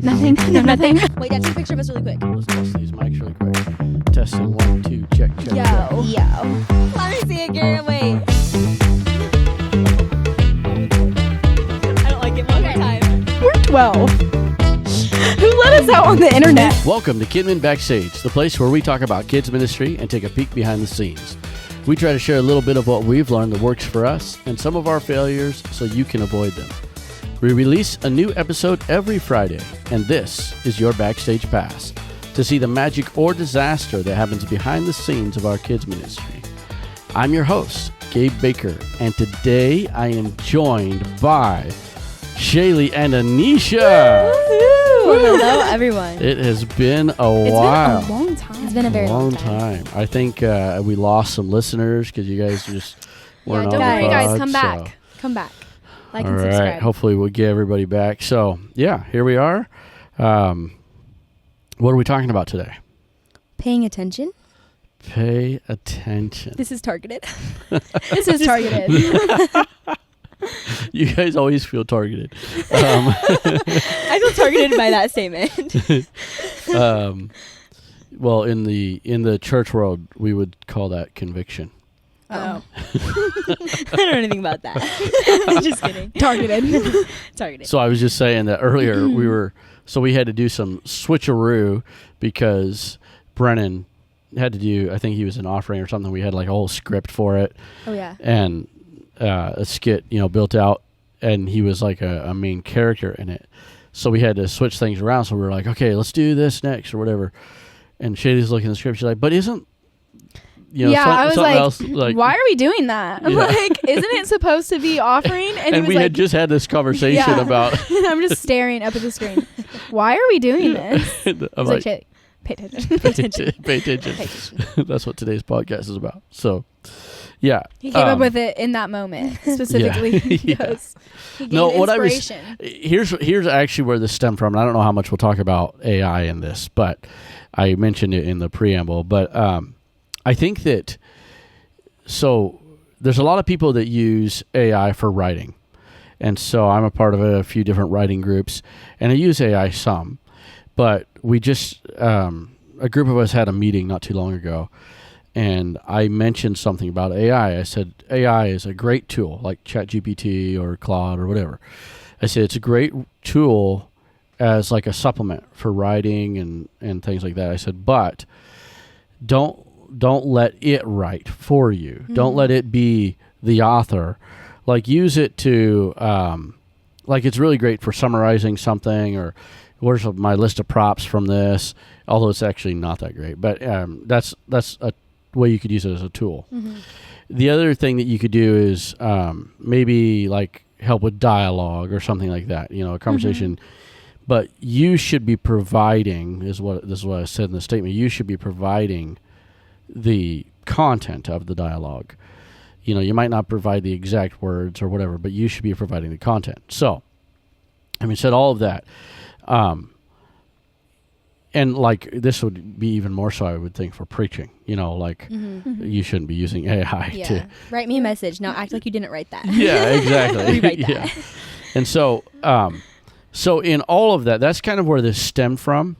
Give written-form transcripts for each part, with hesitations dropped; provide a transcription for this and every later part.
Nothing. No, nothing. Wait, Dad, take a picture of us really quick. Let's test these mics really quick. Testing 1, 2, check. Yo. Let me see it, Garrett. Wait. I don't like it. One more time. We're 12. Who let us out on the internet? Welcome to Kidmin Backstage, the place where we talk about kids ministry and take a peek behind the scenes. We try to share a little bit of what we've learned that works for us and some of our failures so you can avoid them. We release a new episode every Friday, and this is your Backstage Pass to see the magic or disaster that happens behind the scenes of our kids ministry. I'm your host, Gabe Baker, and today I am joined by Shaylee and Aneisha. Hello, everyone. It has been a while. It's been a long time. It's been a very long time. I think we lost some listeners because you guys just weren't on the don't worry, guys. pod, Come back. so. Come back. Like All and right. subscribe. Hopefully we'll get everybody back. So, yeah, here we are. What are we talking about today? Paying attention. Pay attention. This is targeted. This is targeted. You guys always feel targeted. I feel targeted by that statement. Well, in the church world, we would call that conviction. Oh. I don't know anything about that. Just kidding. Targeted. Targeted. So I was just saying that earlier we had to do some switcheroo because Brennan had to do, I think he was an offering or something. We had like a whole script for it. Oh, yeah. And a skit, built out, and he was like a main character in it. So we had to switch things around. So we were like, okay, let's do this next or whatever. And Shaylee's looking at the script. She's like, but isn't, I was something like, else, like, why are we doing that? I'm Yeah. like, isn't it supposed to be offering? And, he was we like, had just had this conversation about. I'm just staring up at the screen. Why are we doing this? I'm He's like, Shaylee, pay attention. pay attention. Pay attention. That's what today's podcast is about. So, yeah. He came up with it in that moment specifically. Yeah. Because he gave No, what I was inspiration. here's actually where this stemmed from. And I don't know how much we'll talk about AI in this, but I mentioned it in the preamble. But I think that there's a lot of people that use AI for writing, and so I'm a part of a few different writing groups, and I use AI some. But we just a group of us had a meeting not too long ago. And I mentioned something about AI. I said, AI is a great tool, like ChatGPT or Claude or whatever. I said, it's a great tool as like a supplement for writing and things like that. I said, but don't let it write for you. Mm-hmm. Don't let it be the author. Like, use it to, like, it's really great for summarizing something, or where's my list of props from this, although it's actually not that great. But that's a way you could use it as a tool. Mm-hmm. The other thing that you could do is maybe like help with dialogue or something like that, a conversation. Mm-hmm. But you should be providing, this is what I said in the statement, you should be providing the content of the dialogue. You might not provide the exact words or whatever, but you should be providing the content. So, said all of that. And like, this would be even more so, I would think, for preaching. You shouldn't be using AI to write me a message. Now act like you didn't write that. Yeah, exactly. Rewrite that. Yeah. And so in all of that, that's kind of where this stemmed from,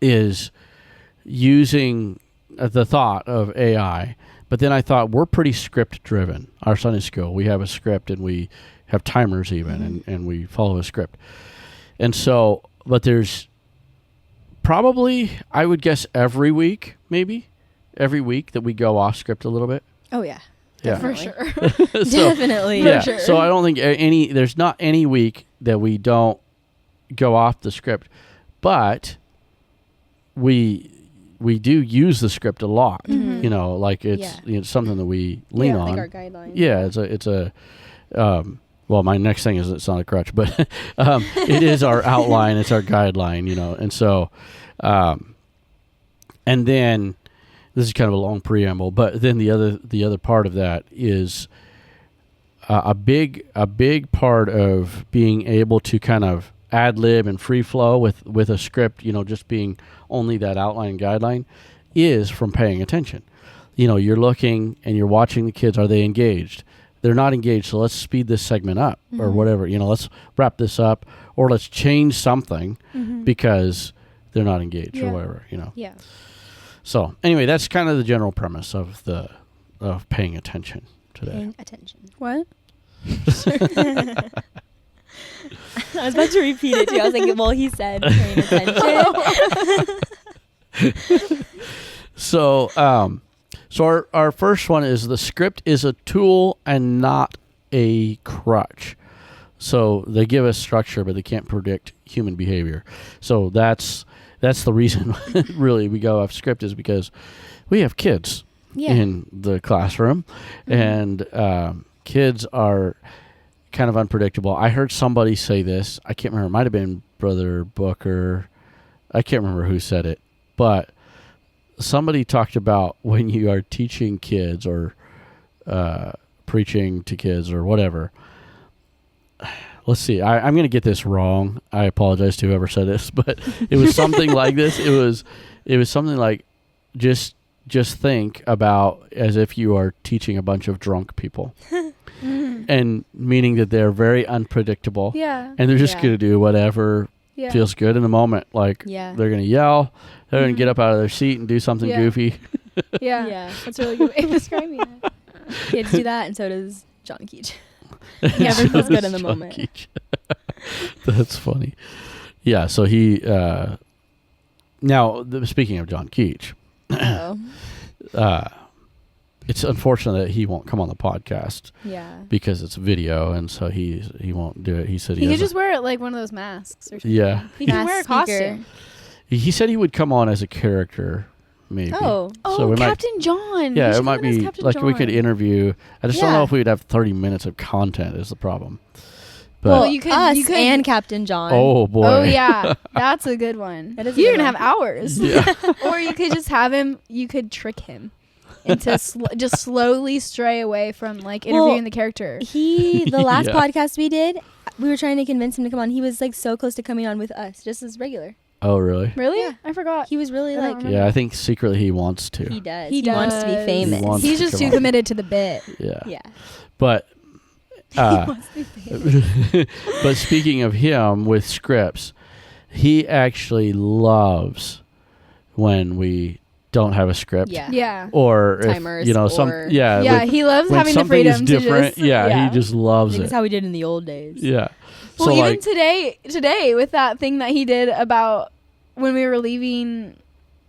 is using the thought of AI. But then I thought, we're pretty script driven. Our Sunday school, we have a script, and we have timers even, and we follow a script. And so, but there's probably, I would guess, every week that we go off script a little bit. Oh, yeah. Yeah. For sure. Definitely. Yeah. For sure. So I don't think there's not any week that we don't go off the script, but we do use the script a lot. Mm-hmm. Like it's something that we lean on. Like our guidelines. Yeah, it's a well, my next thing is, it's not a crutch, but it is our outline, it's our guideline, and so and then this is kind of a long preamble, but then the other part of that is a big part of being able to kind of ad lib and free flow with a script, just being only that outline and guideline, is from paying attention. You're looking and you're watching the kids. Are they engaged? They're not engaged, so let's speed this segment up or whatever. Let's wrap this up, or let's change something Mm-hmm. because they're not engaged or Yeah. whatever, Yeah. So anyway, that's kind of the general premise of paying attention today. Paying attention. What? I was about to repeat it too. I was like, well, he said paying attention. So, our first one is the script is a tool and not a crutch. So they give us structure, but they can't predict human behavior. So that's the reason really we go off script, is because we have kids in the classroom, and kids are kind of unpredictable. I heard somebody say this. I can't remember. It might have been Brother Booker. I can't remember who said it, but somebody talked about when you are teaching kids or preaching to kids or whatever. Let's see. I'm going to get this wrong. I apologize to whoever said this, but it was something like this. It was something like just think about as if you are teaching a bunch of drunk people. And meaning that they're very unpredictable. Yeah. And they're just Yeah. going to do whatever Yeah. feels good in the moment. Like Yeah. they're going to yell, they're going to get up out of their seat and do something Yeah. goofy. Yeah. Yeah. That's a really good way of describing it. Kids do that, and so does John Keach. Never feels good in the John moment. Keach. That's funny. Yeah, so he now speaking of John Keach, Oh. it's unfortunate that he won't come on the podcast Yeah. because it's video, and so he won't do it. He said He could has just wear it like one of those masks or something. Yeah. He can Mask wear a speaker. costume. he said he would come on as a character, maybe. Oh. So we might- Captain John. Yeah, We it should might come as be Captain like we could John. interview. I just don't Yeah. know if we'd have 30 minutes of content is the problem. But Well, you could- us you could- and Captain John. oh boy. Oh yeah, that's a good one. That is a You're good gonna one. have hours. Yeah. Or you could just have him. You could trick him into just slowly stray away from like interviewing Well, the character. The last Yeah. podcast we did, we were trying to convince him to come on. He was like so close to coming on with us, just as regular. Oh really? Really? Yeah. I forgot. He was really I don't like, remember. Yeah, I think secretly he wants to. he does. He wants to be does. famous. He wants He's to just come too on. committed to the bit. Yeah. Yeah. But but speaking of him with scripts, he actually loves when we don't have a script. Yeah. Yeah. Or Timers if, some or- yeah, Yeah, like, he loves when having the something is freedom to different, just. he just loves Like, it. it's how we did in the old days. Yeah. Well, So even like today with that thing that he did about when we were leaving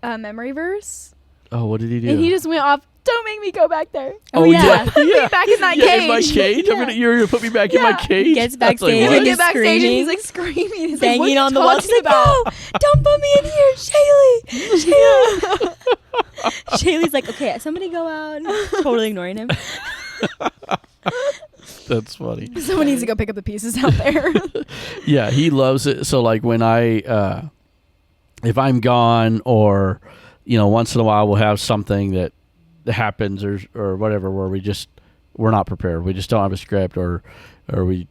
Memory Verse, oh, what did he do? and he just went off. Don't make me go back there. Oh yeah. Put me back in that yeah, cage. in my cage. Yeah. You're gonna put me back in my Yeah. cage. Gets That's backstage He what? would and get backstage and screaming, he's like screaming. He's banging like, what on the are wall. you She's talking like, no, don't put me in here, Shaylee. Shaylee's like, okay, somebody go out. Totally ignoring him. That's funny. about? Someone needs to go pick up the pieces out there. Yeah, he loves it. So like when I if I'm gone, or once in a while we'll have something that happens or whatever where we're not prepared. We just don't have a script or we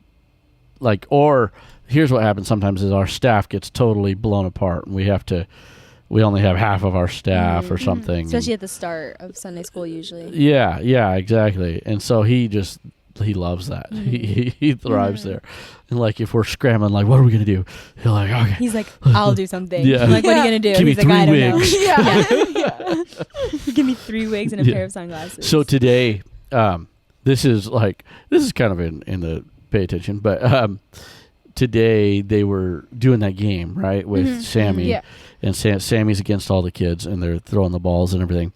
like, or here's what happens sometimes is our staff gets totally blown apart and we only have half of our staff or something. Especially at the start of Sunday school, usually. Yeah, exactly. And so he loves that. He thrives there. And like if we're scrambling, like what are we gonna do? He'll like, okay. He's like, I'll do something. Yeah. I'm like, what are you gonna do? Give me He's like, 3 I don't know. wigs. yeah. Give me 3 wigs and a Yeah. pair of sunglasses. So today, this is kind of in the pay attention, but today they were doing that game, right, with Sammy. Yeah. And Sammy's against all the kids, and they're throwing the balls and everything.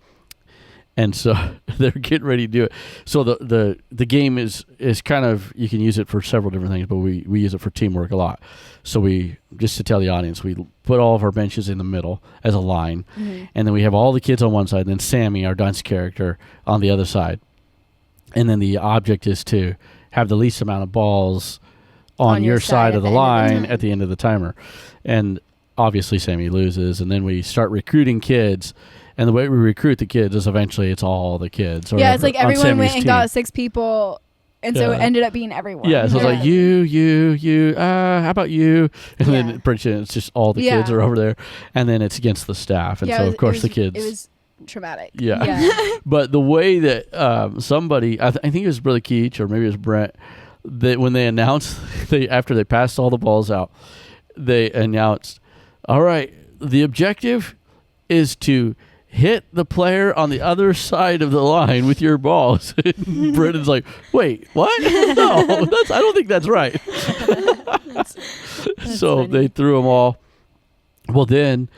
And so they're getting ready to do it. So the game is kind of, you can use it for several different things, but we use it for teamwork a lot. So just to tell the audience, we put all of our benches in the middle as a line, and then we have all the kids on one side, and then Sammy, our dance character, on the other side. And then the object is to have the least amount of balls on your side of the line at the end of the timer. And obviously Sammy loses, and then we start recruiting kids. And the way we recruit the kids is eventually it's all the kids. Yeah, it's like on everyone Sammy's went and team. got 6 people, and so it Yeah. ended up being everyone. Yeah, so it's like you, how about you? And Yeah. then pretty soon it's just all the Yeah. kids are over there, and then it's against the staff, and Yeah, so it was- of course it was- the kids. It was traumatic. Yeah. Yeah. But the way that somebody, I think it was Brother Keach or maybe it was Brent, when they announced, after they passed all the balls out, they announced, all right, the objective is to hit the player on the other side of the line with your balls. Brendan's like, wait, what? No, I don't think that's right. So funny. they threw them all. Well, then,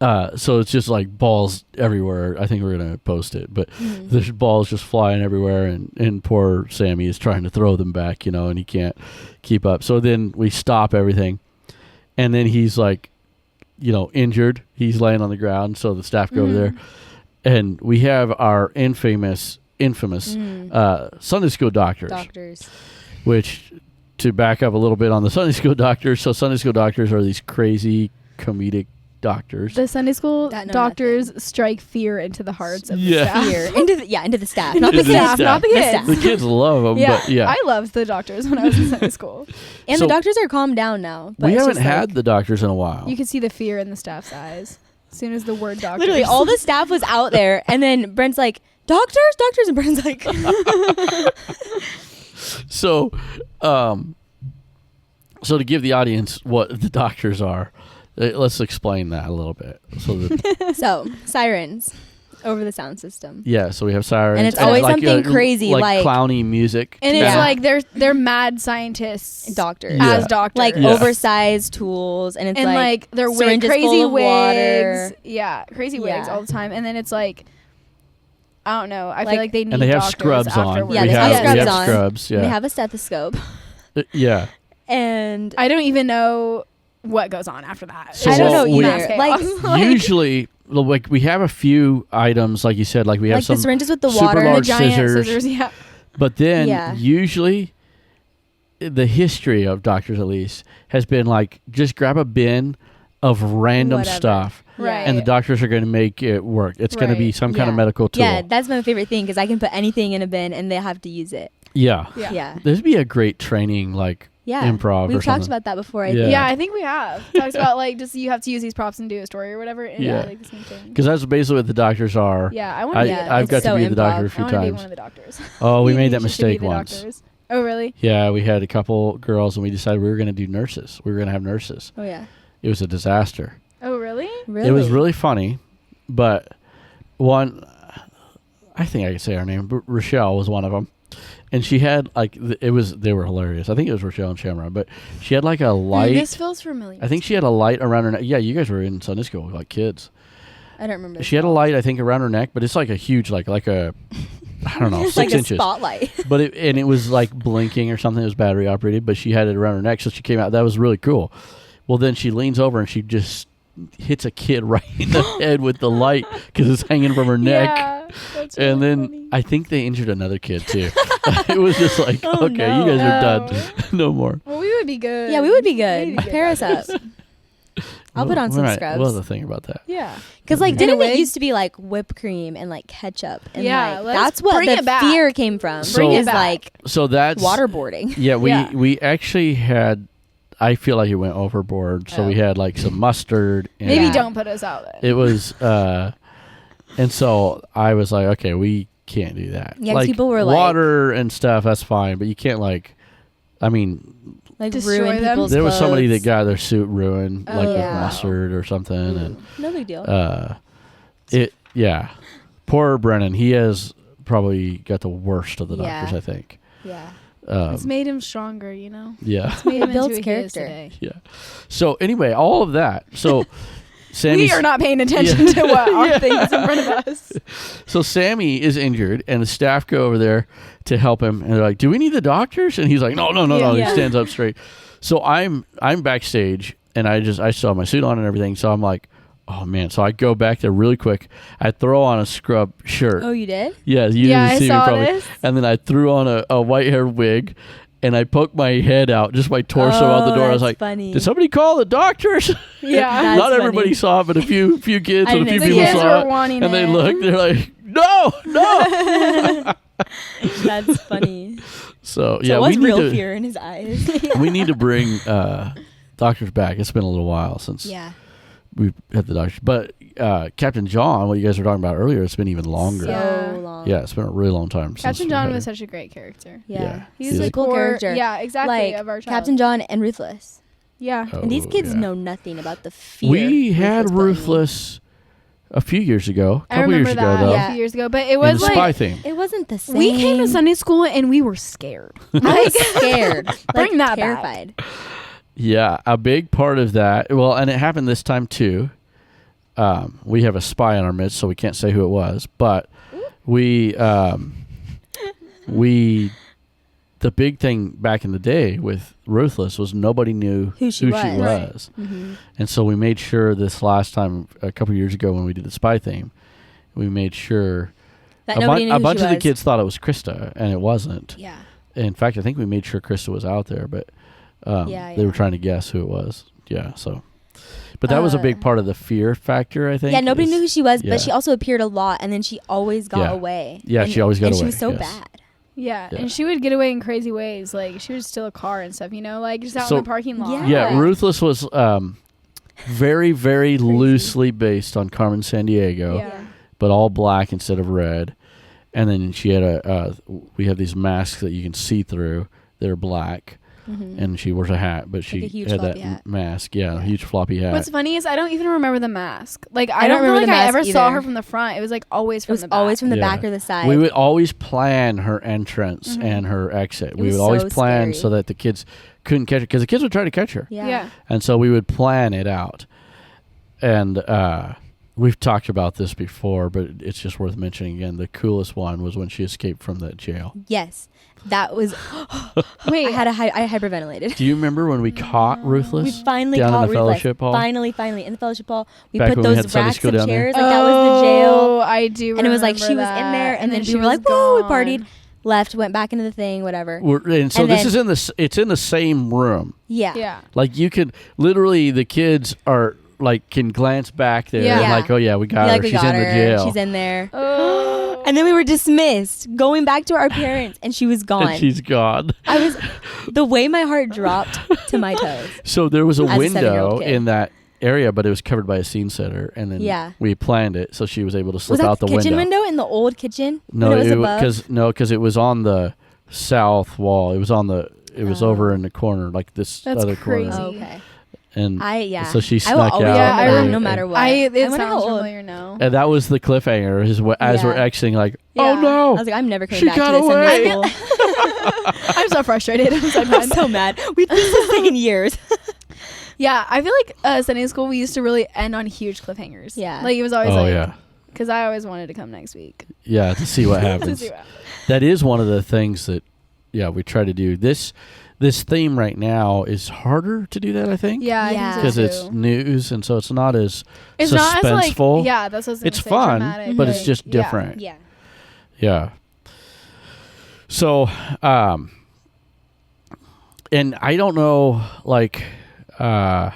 so it's just like balls everywhere. I think we're going to post it, but there's balls just flying everywhere, and poor Sammy is trying to throw them back, and he can't keep up. So then we stop everything, and then he's like, injured. He's laying on the ground, so the staff go over there, and we have our infamous Sunday school doctors. Which, to back up a little bit on the Sunday school doctors, so Sunday school doctors are these crazy comedic doctors. The Sunday school That know doctors strike fear into the hearts of the Yeah. staff. Fear into the staff, not the Into the kids. staff. Not the kids. The kids love them, but yeah. I loved the doctors when I was in Sunday school. And So- the doctors are calmed down now. But We it's haven't just had like, the doctors in a while. You could see the fear in the staff's eyes as soon as the word doctor. literally all the staff was out there, and then Brent's like, doctors, and Brent's like, So, so to give the audience what the doctors are, let's explain that a little bit. So, so sirens over the sound system. yeah, so we have sirens, And it's always something crazy, like clowny music, And it's Yeah. like they're mad scientists Doctors. Yeah. as doctors. Like Yeah. oversized tools, and it's and like they're syringes crazy full of wigs. water. Yeah, crazy wigs Yeah. all the time. And then it's like, I don't know. I feel Like- like they need and they have doctors scrubs on. afterwards. Yeah, we they have, have we scrubs have on. scrubs. Yeah, They have a stethoscope, yeah. and I don't even know what goes on after that. So I don't know we- either. Like Usually, like we have a few items, like you said, like we have like some the syringes with the super water. the large giant scissors. Yeah. But then Yeah. usually the history of doctors, at least, has been like just grab a bin of random Whatever. stuff, Right. and the doctors are going to make it work. It's going to be Right. some kind of Yeah. medical tool. Yeah, that's my favorite thing because I can put anything in a bin and they have to use it. Yeah. Yeah. Yeah, There'd be a great training, like improv We've or talked something. about that before. I Yeah. think. Yeah, I think we have. Talks about like just you have to use these props and do a story or whatever. And Yeah. like the same thing. Because that's basically what the doctors are. Yeah, I want I, to. Yeah, I've it's got so to be the doctor a improv. few I want to be times. one of the doctors. Oh, we You made that should be mistake the once. doctors. Oh, really? Yeah, we had a couple girls, and we decided we were going to do nurses. We were going to have nurses. Oh yeah. It was a disaster. Oh, really? Really? It was really funny, but one, I think I could say her name, but Rochelle was one of them. And she had like, they were hilarious. I think it was Rochelle and Shamrock, but she had like a light. This feels familiar. I think she had a light around her neck. Yeah, you guys were in Sunday school, like kids. I don't remember. She had a light, I think, around her neck, but it's like a huge, like a, I don't know, It's 6 like a inches. spotlight. But it was like blinking or something. It was battery operated, but she had it around her neck, so she came out. That was really cool. Well, then she leans over and she just hits a kid right in the head with the light because it's hanging from her neck. Yeah, that's And really then funny. I think they injured another kid too. It was just like, Oh, okay, no. you guys are No. done. No more. Well, we would be good. Yeah, we would be We'd good. be good Pair us up. doctors. I'll put on some We'll scrubs. have a thing about that. Yeah. Because like, And a didn't it wig? used to be like whipped cream and like ketchup? And Yeah, like, let's that's what bring the it back. fear came from. Bring it is back. like So that's waterboarding. Yeah, Yeah. we actually had. I feel like it went overboard. So Oh. we had like some mustard. And Maybe Yeah. don't put us out there. It was, and so I was like, okay, we can't do that. Yeah, 'cause like people were like- water and stuff. That's fine, but you can't like. I mean, Like Destroy ruin them? people's there was somebody that clothes. got their suit ruined, Oh, like with yeah. mustard or something, No big deal. and yeah. Poor Brennan. He has probably got the worst of the Yeah. doctors, I think. yeah. It's made him stronger, you know. Yeah. It's made him builds into who he is character. today. Yeah. So anyway, all of that. So Sammy's, We are not paying attention Yeah. to what our Yeah. things in front of us. So Sammy is injured, and the staff go over there to help him, and they're like, "Do we need the doctors?" And he's like, "No, no, no, no." Yeah. He stands up straight. So I'm backstage, and I still have my suit on and everything. So I'm like, "Oh man!" So I go back there really quick. I throw on a scrub shirt. Oh, you did? Yeah, you Yeah, didn't I see saw me probably. this. And then I threw on a white hair wig, and I poked my head out, just my torso out the door. I was that's like, funny. "Did somebody call the doctors?" Yeah. That's Not everybody funny. saw it, but a few kids I and a few didn't The see people it. kids saw were it. wanting And they it. look, they're like, no. That's funny. So So yeah, it we was need real to fear in his eyes. we need to bring doctors back. It's been a little while since. yeah. we had the doctor. But Captain John, what you guys were talking about earlier, it's been even longer. Yeah. So long. Yeah, it's been a really long time. since Captain we John had was him. such a great character. Yeah. He's He's a the cool core character. Yeah, exactly. Like of our child. Captain John and Ruthless. Yeah. And these Oh, kids yeah. know nothing about the fear. We had put in me. Ruthless a few years ago. A I couple remember years that ago, though. Yeah. a few years ago, but it In was the like spy theme. It wasn't the same. we came to Sunday school and we were scared. I was scared. Bring that back. terrified. Yeah, a big part of that. Well, and it happened this time too. We have a spy in our midst, so we can't say who it was. But we the big thing back in the day with Ruthless was nobody knew Who she was. Right. Mm-hmm. And so we made sure this last time, a couple years ago when we did the spy theme, we made sure That nobody knew a who bunch she of the was. kids thought it was Krista, and it wasn't. Yeah. In fact, I think we made sure Krista was out there, but Yeah, they were yeah. trying to guess who it was. Yeah, so. But that was a big part of the fear factor, I think. Yeah, nobody is- knew who she was, yeah. but she also appeared a lot, and then she always got Yeah. away. Yeah, And- she always got and away, she was so yes. bad. Yeah, Yeah. and she would get away in crazy ways. Like she would steal a car and stuff, like just out So- in the parking lot. Yeah. Yeah, Ruthless was very, very loosely based on Carmen Sandiego, Yeah. but all black instead of red. And then she had we have these masks that you can see through. They're black. Mm-hmm. And she wears a hat, but she a huge had that floppy hat. mask. Yeah, a Yeah. huge floppy hat. What's funny is I don't even remember the mask. Like I I don't don't feel remember like the I mask ever saw either. her from the front. It was like always It from was the back. always from the Yeah. back or the side. We would always plan her entrance Mhm. and her exit. We was would always so plan scary. so that the kids couldn't catch her, because the kids would try to catch her. yeah. And so we would plan it out. And we've talked about this before, but it's just worth mentioning again. The coolest one was when she escaped from that jail. Yes. That was. Wait, I hyperventilated. Do you remember when we caught Ruthless? We finally down in caught the Ruthless. fellowship hall? Finally, in the fellowship hall, we Back put when we had those Sunday racks school of down there? chairs. Like that was the jail. Oh, I do. And it was like she was remember in there, that. and then she we were was like, "Whoa!" We gone. partied, left, went back into the thing, whatever. And so And this then- is in the it's in the same room. Yeah. Yeah. Like you could literally, the kids are like can glance back there Yeah. and like, oh yeah, we got Yeah, her. like we She's got in her. the jail. She's in there. Oh. And then we were dismissed, going back to our parents, and she was gone. And she's gone. I was, the way my heart dropped to my toes. So there was a As a window 7-year-old kid. in that area, but it was covered by a scene setter, and then Yeah. we planned it so she was able to Was slip that out the the kitchen window. window in the old kitchen? No, when it was above? because it was on the south wall. It was on the. It was Oh. over in the corner, like this That's other crazy. corner. Oh, okay. And So she I snuck will out. always Yeah, I remember that, remember- no matter what. It wonder how sounds old. familiar now. And that was the cliffhanger. As we're Yeah. exiting, like, Yeah. oh no, I was like, I'm never coming She back got to this away. Sunday school. I'm so frustrated. I'm so I'm done. so mad. We've been this thing in years. Yeah, I feel like Sunday school we used to really end on huge cliffhangers. Yeah. Like it was always oh like, yeah, because I always wanted to come next week yeah, to see what to happens. see what happens. That is one of the things that, yeah, we try to do. This theme right now is harder to do that, I think. Yeah, Yeah. I Because think so it's too. news, and so it's not as It's not as like suspenseful. yeah, that's what I was gonna It's say, fun, dramatic, but it's like, just yeah. different. Yeah. Yeah. So, and I don't know, like, I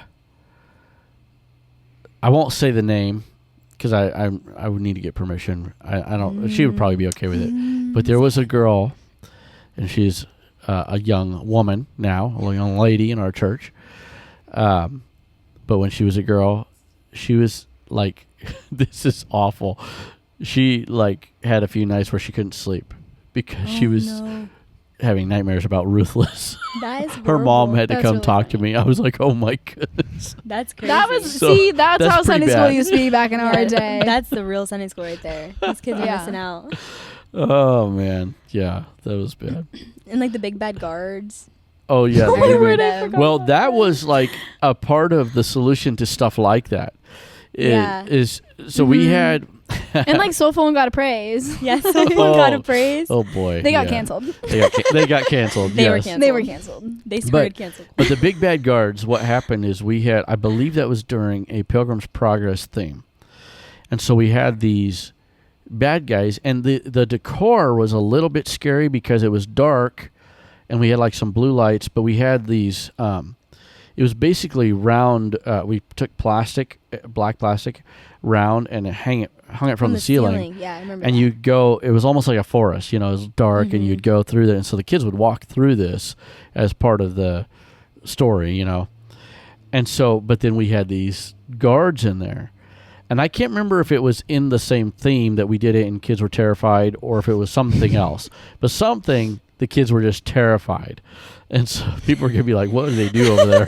won't say the name because I would need to get permission. I don't. She would probably be okay with it. But there was a girl, and she's a young woman now, a young lady in our church. But when she was a girl, she was like, this is awful. She like had a few nights where she couldn't sleep because she was having nightmares about Ruthless. That is Her mom had to That's come really talk to funny. me. I was like, oh my goodness. That's crazy. That was So, see, that's that's how pretty Sunday school bad. used to be back in our day. That's the real Sunday school right there. These kids are Yeah. missing out. Oh man, yeah, that was bad. And like the big bad guards. Oh yeah. I the remember big- them. well, that was like a part of the solution to stuff like that. Yeah. We had and like Soulful and Gotta Praise. Yes, someone got a praise. Oh boy, They got yeah. canceled. They got canceled. They were yes. canceled. They were canceled. They started canceled. But the big bad guards, what happened is we had, I believe that was during a Pilgrim's Progress theme. And so we had these bad guys, and the decor was a little bit scary because it was dark, and we had like some blue lights, but we had these, it was basically round, we took plastic, black plastic, round, and hung it from the ceiling. Yeah, I remember. And that. you'd go, it was almost like a forest, it was dark, and Mhm. you'd go through there. And so the kids would walk through this as part of the story, And so, but then we had these guards in there. And I can't remember if it was in the same theme that we did it and kids were terrified or if it was something else. But something, the kids were just terrified. And so people were going to be like, what do they do over there?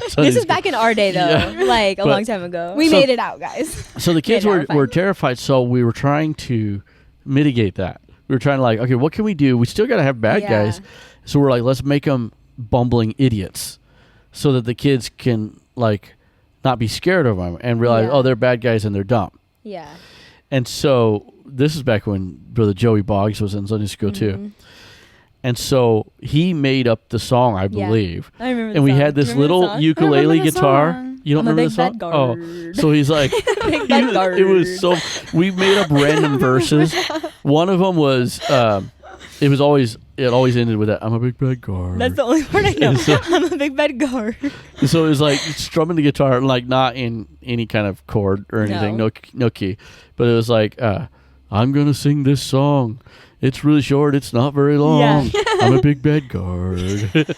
So This is back in our day, though. Yeah. Like, a But- long time ago. We So- made it out, guys. So the kids Yeah, were terrified. So we were trying to mitigate that. We were trying to like, okay, what can we do? We still got to have bad Yeah. guys. So we're like, let's make them bumbling idiots so that the kids can like not be scared of them and realize, Yeah. oh, they're bad guys and they're dumb. Yeah. And so this is back when Brother Joey Boggs was in Sunday school too. Mhm. And so he made up the song, I Yeah. believe. I remember And we the song. had this Remember the little song? ukulele remember the guitar. song. You don't I'm a remember big the song? bad Oh, guard. so he's like, Big bad guard. it was so. We made up random verses. One of them was, it always ended with that. I'm a big bad guard. That's the only part I know. And so- I'm a big bad guard. So it was like strumming the guitar, like not in any kind of chord or anything, no key, but it was like, I'm gonna sing this song. It's really short. It's not very long. Yeah. I'm a big bad guard. I don't remember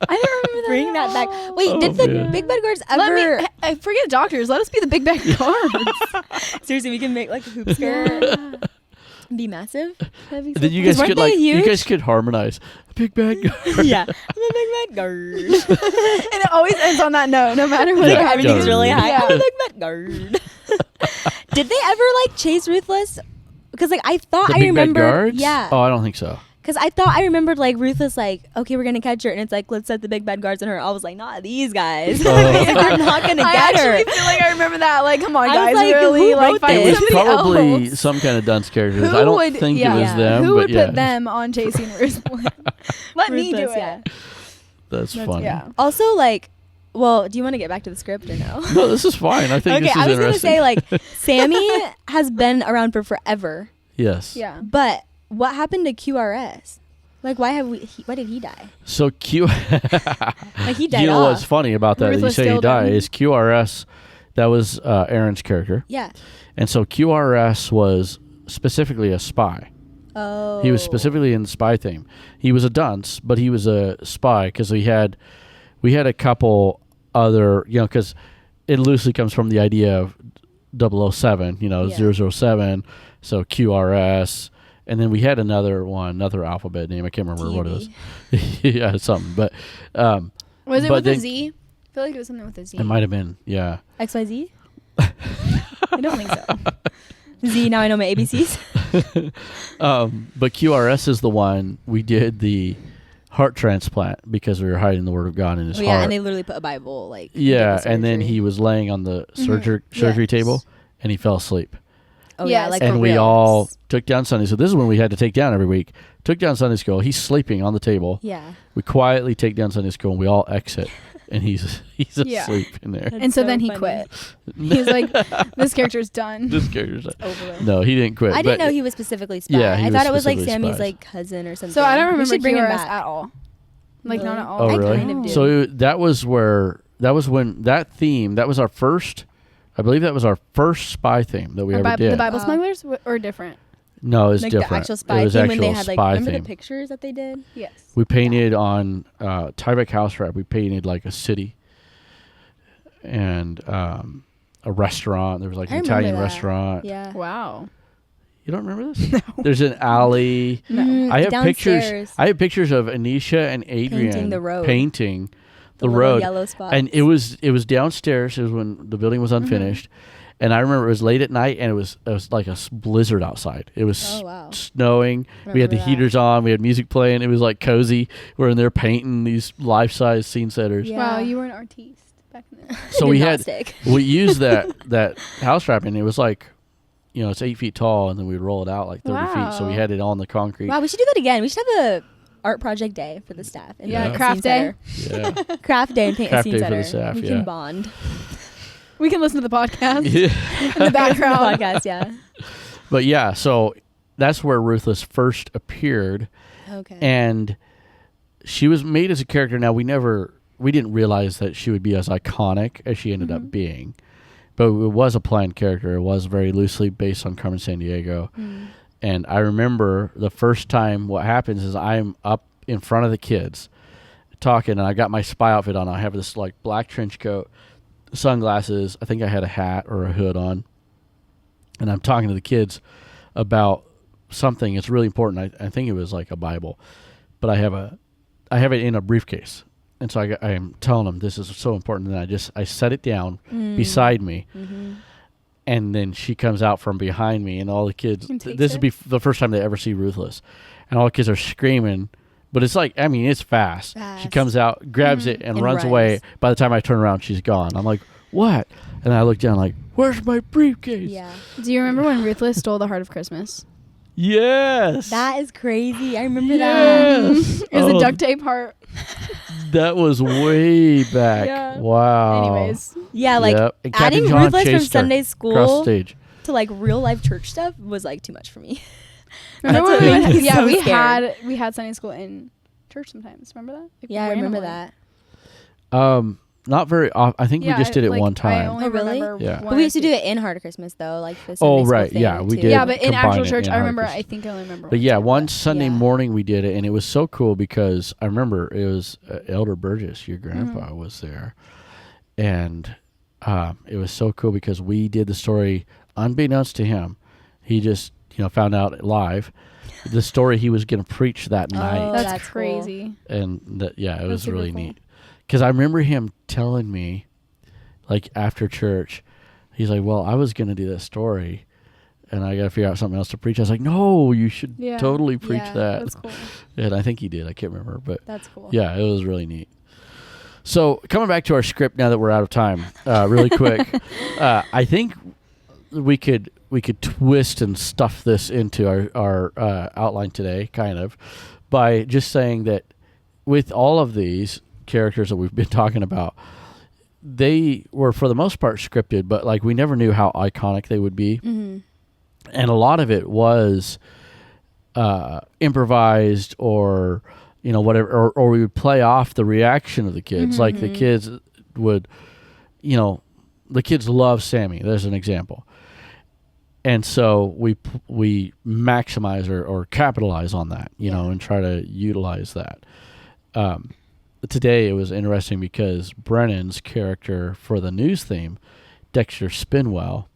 that. Bring at that back. all. Wait, Oh, did the man. big bad guards Let ever? me. I forget doctors. Let us be the big bad guards. Seriously, we can make like a hoop skirt. Be massive. That'd be Then you Because guys weren't could they like you huge? guys could harmonize. Big bad guard. Yeah. I'm a big bad guard. and it always ends on that note, no matter what. Yeah. happens. Everything's really high. Yeah. I'm a big bad guard. Did they ever like chase Ruthless? Because like I thought The I big remember. bad guards? Yeah. Oh, I don't think so. Because I thought I remembered like Ruthless like, okay, we're gonna catch her, and it's like let's set the big bad guards on her. I was like, not these guys. Oh. They're not gonna I get her. actually feel like I remember that. Like, come on, I was guys, like, really? who Like, wrote find It this? was somebody probably else. some kind of dunce characters. Who I don't would- think yeah. it was Yeah. them, Who but would yeah, put them on chasing Ruthless? Let me do Ruthless, it. yeah. that's funny. Yeah. Also, like, well, do you want to get back to the script or no? No, this is fine. I think Okay, this is I was gonna interesting. say like Sammy has been around for forever, yes. Yeah. but what happened to QRS? Like, why did he die? So Q. Like he died You know off. what's funny about that? You Ruthless say he killed died him. is QRS. That was Aaron's character, Yeah. and so QRS was specifically a spy. Oh. He was specifically in the spy theme. He was a dunce, but he was a spy because we had a couple other, because it loosely comes from the idea of 007, Yeah. 007, so QRS, and then we had another alphabet name. I can't remember what it was. Yeah, something, but Was it But with a then- Z? I feel like it was something with a Z. it might have been, yeah. XYZ. I don't think so. Z. Now I know my ABCs. But QRS is the one we did the heart transplant because we were hiding the word of God in his Oh, heart. yeah, and they literally put a Bible like. Yeah, did the and then surgery. he was laying on the surgery Yes. table, and he fell asleep. Oh yeah, Yes. like And for we real. all took down Sunday school. This is when we had to take down every week. Took down Sunday school. He's sleeping on the table. Yeah. We quietly take down Sunday school, and we all exit, and he's Yeah. asleep in there. That's And so so then he funny. quit. He's like, this character's done. This character's Over with. no, he didn't quit. I didn't but know he was specifically spy. Yeah, he I was thought it was like specifically Sammy's spies. like cousin or something. So I don't We remember should bring him QRS back. at all. Like, not Really? at all. Oh, I really? kind of do. So that was when that theme. That was our first. I believe that was our first spy theme that we Or ever did. the Bible Oh. smugglers or different? No, it was like different. the actual It spy was theme when they actual had like spy remember theme. the pictures that they did? Yes. We painted on Tyvek House Wrap. We painted like a city and a restaurant. There was like I an remember Italian that. restaurant. Yeah. Wow. You don't remember this? No. There's an alley. Mm, I have pictures. downstairs. I have pictures of Aneisha and Adrian Painting the road. painting the little road. yellow spots. And it was downstairs. It was when the building was unfinished. And I remember it was late at night, and it was like a blizzard outside. It was Oh, wow. snowing. We had the Remember that. heaters on. We had music playing. It was like cozy. We're in there painting these life-size scene setters. Yeah. Wow, you were an artiste back then. So Did we not had stick. we used that house wrapping. It was like, it's 8 feet tall, and then we'd roll it out like 30 feet. So we Wow. had it on the concrete. Wow, we should do that again. We should have a art project day for the staff. And Yeah. paint a Craft scene day. setter. Yeah. Craft day and paint Craft a day scene for the setter. staff, We yeah. can bond. We can listen to the podcast Yeah. in the background. Podcast, yeah. But yeah, so that's where Ruthless first appeared, Okay. and she was made as a character. Now we didn't realize that she would be as iconic as she ended up being, but it was a planned character. It was very loosely based on Carmen Sandiego, and I remember the first time what happens is I'm up in front of the kids talking, and I got my spy outfit on. I have this like black trench coat, sunglasses. I think I had a hat or a hood on, and I'm talking to the kids about something. It's really important. I think it was like a Bible, but I have it in a briefcase, and so I am telling them this is so important. And I set it down beside me, and then she comes out from behind me, and all the kids. This would be the first time they ever see Ruthless, and all the kids are screaming. But it's like, I mean, it's fast. She comes out, grabs it, and runs away. By the time I turn around, she's gone. I'm like, what? And I look down like, where's my briefcase? Yeah. Do you remember when Ruthless stole the heart of Christmas? Yes. That is crazy. I remember that. It was a duct tape heart. That was way back. Yeah. Wow. Anyways. Yeah, like And adding Captain John Ruthless from chased her Sunday across school stage. to like real life church stuff was like too much for me. Remember That's when what made me so scared. we had Sunday school in church sometimes. Remember that? Like, Yeah, I remember randomly. that. Not very often. I think we just did it like, one I time. only Oh, really? remember Yeah. one But we or used to two. do it in Heart of Christmas though, like the Sunday school right, thing yeah, we too. did. Yeah, but in combine actual it church, in I remember. Harvest. I think I only remember. But yeah, one time. Sunday Yeah. morning we did it, and it was so cool because I remember it was Elder Burgess, your grandpa, was there, and it was so cool because we did the story unbeknownst to him. He just found out live the story he was going to preach that night, That's That's cool. crazy. and it was super really cool. neat because I remember him telling me, like after church, he's like, "Well, I was going to do that story." And I got to figure out something else to preach. I was like, no, you should Yeah. totally preach Yeah, that. That's cool. And I think he did. I can't remember. But That's cool. yeah, it was really neat. So coming back to our script now that we're out of time, really quick, I think we could twist and stuff this into our outline today, kind of, by just saying that with all of these characters that we've been talking about, they were for the most part scripted, but like we never knew how iconic they would be. Mm-hmm. And a lot of it was improvised or whatever, or we would play off the reaction of the kids. Like the kids would, the kids love Sammy. There's an example. And so we maximize or capitalize on that, and try to utilize that. Today it was interesting because Brennan's character for the news theme, Dexter Spinwell,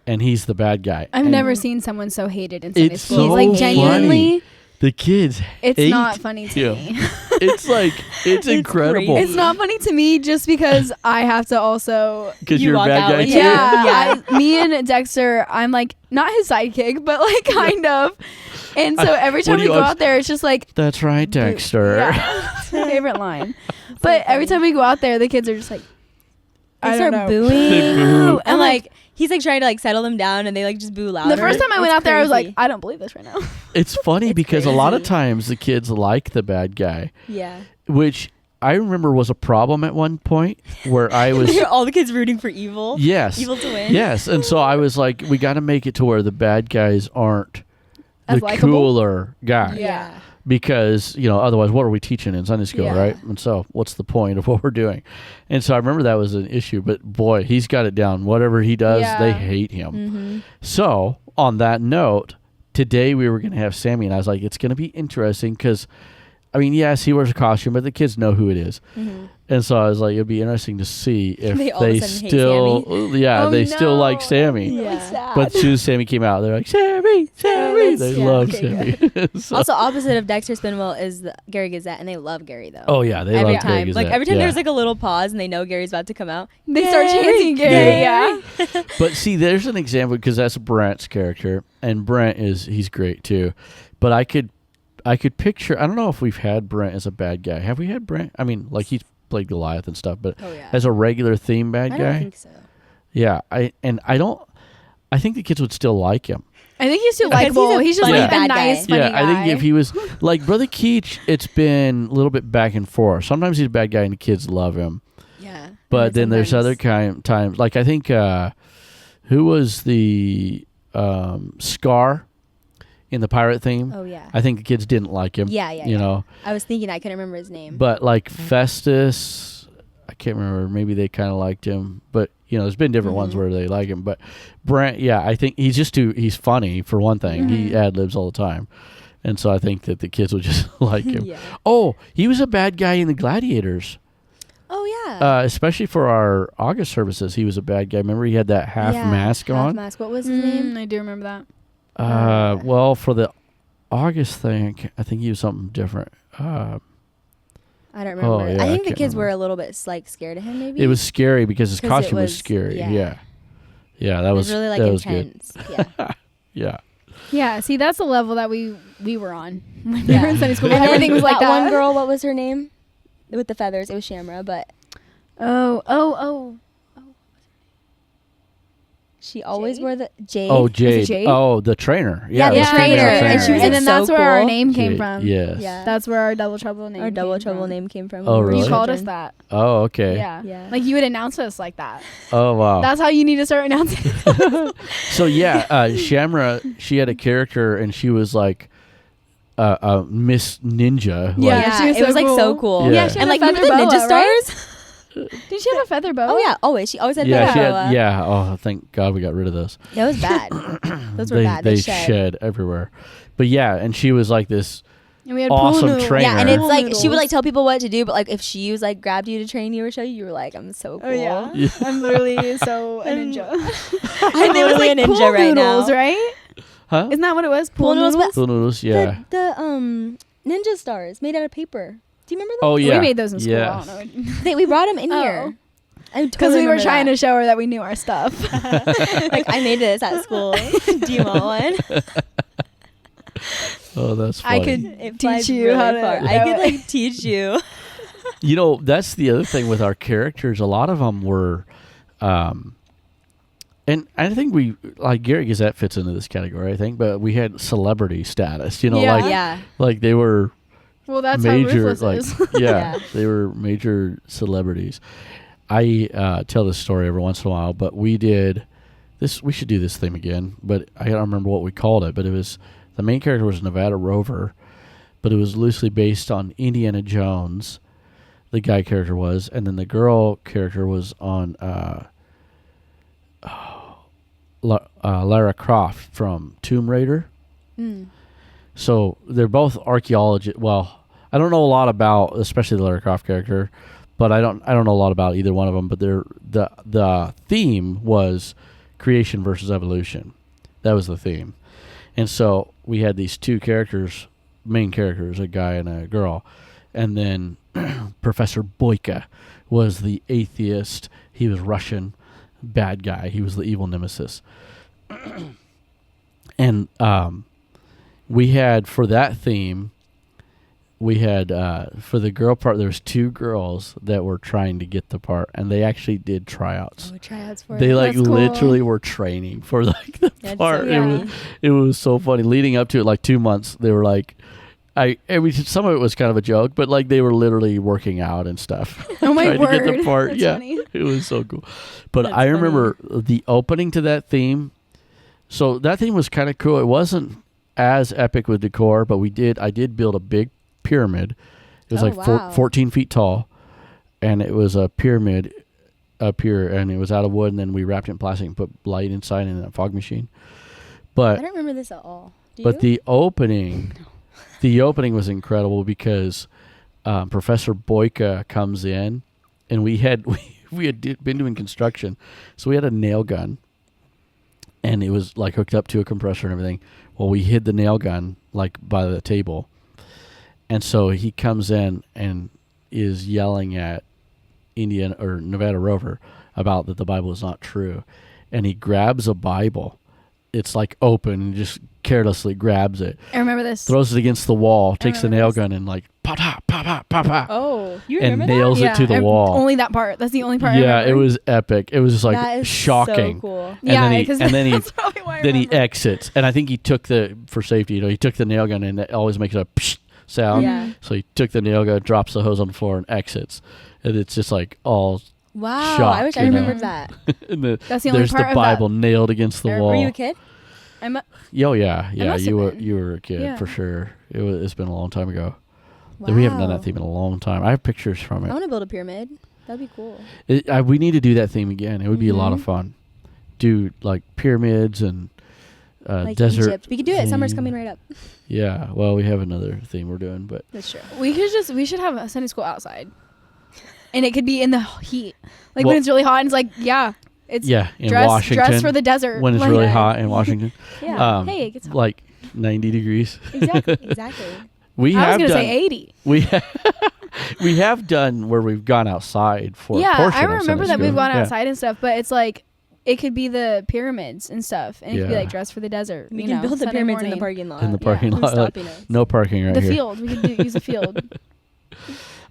and he's the bad guy. I've And never seen someone so hated in Sunday It's school. so Like genuinely, funny. The kids it's hate not funny to him. me. It's like it's incredible. crazy. It's not funny to me just because I have to also. Because You you're a walk bad out guy like, too. Yeah, me and Dexter, I'm like not his sidekick, but like kind of. And so every time do we you go always- out there, it's just like That's right, Dexter. yeah, it's my favorite line. But every time we go out there, the kids are just like, They I start don't know. booing. They boo. And like he's like trying to like settle them down, and they like just boo louder. The first time I went It's out there, I was like, crazy. I don't believe this right now. It's funny It's because a lot of crazy. times the kids like the bad guy, yeah. which I remember was a problem at one point where I was all the kids rooting for evil. yes. Evil to win. Yes, and so I was like, we got to make it to where the bad guys aren't As the likable? cooler guy. Yeah. Because, otherwise what are we teaching in Sunday school, Yeah. right? And so what's the point of what we're doing? And so I remember that was an issue, but boy, he's got it down. Whatever he does, Yeah. they hate him. Mm-hmm. So on that note, today we were going to have Sammy, and I was like, it's going to be interesting because, I mean, yes, he wears a costume, but the kids know who it is. Mm-hmm. And so I was like, it'd be interesting to see if They all of a they sudden hate still, Oh, they still no. like Sammy. Yeah. Really sad. But as soon as Sammy came out, they're like, Sammy, Sammy. that's- They yeah, love okay, Sammy. So- Also, opposite of Dexter Spinwell is the Gary Gazette, and they love Gary though. oh, yeah, they every love Gary time, Gazette. like every time yeah. there's like a little pause, and they know Gary's about to come out. They start chanting Gary. Yeah. But see, there's an example because that's Brent's character, and Brent he's great too. But I could picture. I don't know if we've had Brent as a bad guy. Have we had Brent? I mean, like he's played Goliath and stuff, but Oh yeah. as a regular theme bad I guy, don't think so. yeah. I think the kids would still like him. I think he's too Because likable. he's He's a just funny like a bad nice, guy. funny Yeah, guy. I think if he was like Brother Keach, it's been a little bit back and forth. Sometimes he's a bad guy and the kids love him. Yeah. But then there's other times, like I think, who was the Scar in the pirate theme? Oh yeah. I think the kids didn't like him. Yeah, yeah. You yeah. know, I was thinking I couldn't remember his name. but like Festus, I can't remember. Maybe they kind of liked him, but there's been different ones where they like him. But Brent, yeah, I think he's funny for one thing. He ad libs all the time, And so I think that the kids would just like him. Yeah. Oh, he was a bad guy in the Gladiators. Oh yeah. Especially for our August services, he was a bad guy. Remember, he had that half mask half on. mask. What was his name? I do remember that. Well, for the August thing, I think he was something different. I don't remember. yeah, I think I the kids can't were a little bit like scared of him. Maybe it was scary because his 'Cause costume it was was- scary. yeah. Yeah, that it was was really like that was good. intense. Yeah. Yeah. Yeah, see, that's the level that we were on when Yeah. we were in Sunday school. And then Everything was like that. one girl. What was her name? With the feathers. It was Shamra, but Oh. she always Jade? wore the Jade. Oh, it Jade. Jade? Oh, the trainer. Yeah, the the trainer. And she was, like, then so that's where our cool. name came Jade, from. Yes. Yeah. That's where our Double Trouble name Our Double came Trouble from. name came from. Oh, when we were really? You called us children. that. Oh, okay. Yeah. Yeah. Like you would announce us like that. Oh, wow. That's how you need to start announcing. So yeah, Shamra, she had a character, and she was like Miss Ninja. Yeah, like, she was it so was like cool. so cool. Yeah. she had And a like remember feather the boa, Ninja right? Stars? Did she have a feather boa? Oh yeah, always. She always had yeah, feather she boa. had. Yeah. Oh, thank God we got rid of those. That was bad. Those were bad. They They shed everywhere. But yeah, and she was like this. And we had Awesome pool noodles. trainer. Yeah, and it's Pool like she would noodles. like tell people what to do, but like if she was like grabbed you to train you or show you, you were like, I'm so cool. Oh yeah. Yeah. I'm literally so a I'm- ninja. I'm And it was literally like a ninja pool right noodles, now. right? Huh? Isn't that what it was? Pool noodles, but Pool noodles. Yeah. The ninja stars made out of paper. Do you remember those? Oh yeah. We made those in school. Yeah. I don't know. We brought them in Oh. here. Because we were trying to show her that we knew our stuff. like I made this at school. Do you want one? Oh, that's funny. I could It teach flies you really how to. far. I could like teach you. You know, that's the other thing with our characters. A lot of them were, and I think we like Gary Gazette fits into this category. I think, but we had celebrity status. You know, Yeah. like Yeah. like they were Well, that's major. how ruthless Like is. yeah, Yeah. they were major celebrities. I tell this story every once in a while, but we did this. We should do this thing again, but I don't remember what we called it. But it was the main character was Nevada Rover, but it was loosely based on Indiana Jones. The guy character was, and then the girl character was on Lara Croft from Tomb Raider. Mm. So they're both archaeologists. Well, I don't know a lot about, especially the Lara Croft character, but I don't know a lot about either one of them. But the theme was creation versus evolution. That was the theme, and so we had these two characters, main characters, a guy and a girl, and then Professor Boyka was the atheist. He was Russian, bad guy. He was the evil nemesis, and we had for that theme. We had for the girl part. There was two girls that were trying to get the part, and they actually did tryouts. Oh, tryouts for They it. like That's cool. literally were training for like the That's part. so funny. It was so funny. Leading up to it, like 2 months, they were like, some of it was kind of a joke, but like they were literally working out and stuff. Oh my trying word. to get the part. That's yeah, funny. it was so cool. But That's I remember the opening to that theme. So that theme was kind of cool. It wasn't as epic with decor, but I did build a big pyramid. It was Oh, like wow. 14 feet tall, and it was a pyramid up here, and it was out of wood, and then we wrapped it in plastic and put light inside in a fog machine. I But don't remember this at all. Do but you? the opening was incredible because Professor Boyka comes in, and we had been doing construction, so we had a nail gun, and it was like hooked up to a compressor and everything. Well, we hid the nail gun like by the table. And so he comes in and is yelling at Indiana or Nevada Rover about that the Bible is not true. And he grabs a Bible. It's like open and just carelessly grabs it, I remember this. throws it against the wall, takes the remember nail this. gun and like pop, pop, pop, pop, pop, pop, Oh, you and remember nails it to the wall. Only that part. That's the only part. I Yeah, it remember. was epic. It was just that? like That is shocking. So cool. And Yeah, then he because and then he that's probably why I then he remember. exits, and I think he took for safety. He took the nail gun, and it always makes a psh sound. Yeah. So he took the nail gun, drops the hose on the floor, and exits. And it's just like all. Wow. Shocked, I wish I you know. remembered that. And That's the only there's part the of Bible nailed against the wall. Were you a kid? I'm a, Oh yeah, yeah. must You have were been. you were a kid Yeah. for sure. It's been a long time ago. Wow. We haven't done that theme in a long time. I have pictures from I it. want to build a pyramid. That'd be cool. We need to do that theme again. It would be a lot of Mhm. fun. Do like pyramids and like desert. Egypt. We could do it. Summer's theme. coming right up. Yeah. Well, we have another theme we're doing, but That's true. We should have a Sunday school outside, and it could be in the heat, like Well- when it's really hot. And it's like, it's in dress Washington for the desert when it's like, really hot in Washington. Yeah. Hey, it gets hot. Like 90 degrees. Exactly. We I was have gonna done. say 80. We have done where we've gone outside for. a Yeah, portion I of remember Sunday that we've school. gone Yeah. outside and stuff, but it's like it could be the pyramids and stuff, and it could be Yeah. like dress for the desert. We you can know, build the Sunday pyramids in the morning. parking lot. In the parking Who's lot, like, stopping us? No parking right The here. field. We could use the field.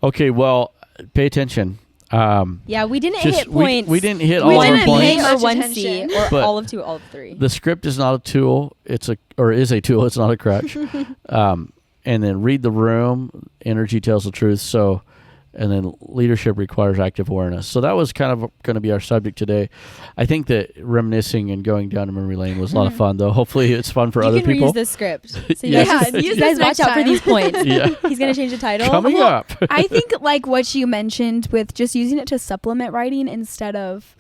Okay, well, pay attention. Yeah, we didn't Just hit points. we didn't hit We all didn't the pay points. much or one attention. C or But all of two, all of three. The script is not a tool. Is a tool. It's not a crutch. And then read the room. Energy tells the truth. So, and then leadership requires active awareness. So that was kind of going to be our subject today. I think that reminiscing and going down memory lane was a lot of fun, though. Hopefully, it's fun for you other can people. reuse this script. So you Yeah. guys, Yeah, use you this guys watch next out for time. these points. Yeah. He's gonna change the title. Coming Well, up. I think like what you mentioned with just using it to supplement writing instead of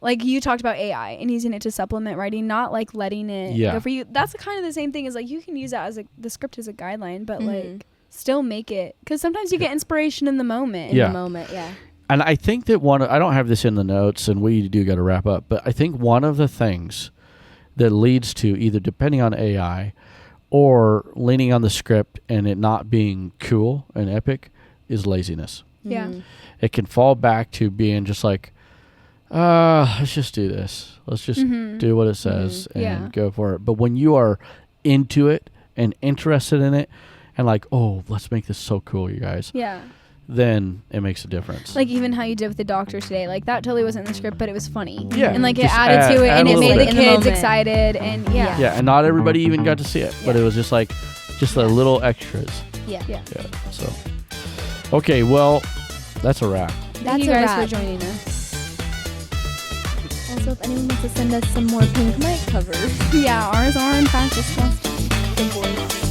like you talked about AI and using it to supplement writing, not like letting it Yeah. go for you. That's kind of the same thing as like you can use that as the script as a guideline, but Mhm. like still make it because sometimes you get inspiration in the moment. in Yeah. the moment. Yeah. And I think that I don't have this in the notes, and we do got to wrap up, but I think one of the things that leads to either depending on AI or leaning on the script and it not being cool and epic is laziness. Yeah. Mhm. It can fall back to being just like, let's just do this. Let's just Mhm. do what it says and Yeah. go for it. But when you are into it and interested in it and like, oh, let's make this so cool, you guys, Yeah. then it makes a difference. Like even how you did with the doctor today, like that totally wasn't in the script, but it was funny. Yeah, And like it just added to it add and a it little made bit. the In the kids moment. excited and yeah. Yeah, and not everybody even got to see it, but Yeah. it was just like, just a little extras. Yeah. Yeah. Yeah. So, okay, well, that's a wrap. Thank That's you a guys wrap. for joining us. Also, if anyone wants to send us some more pink mic covers, Yeah, ours are in fact responsible. the boys.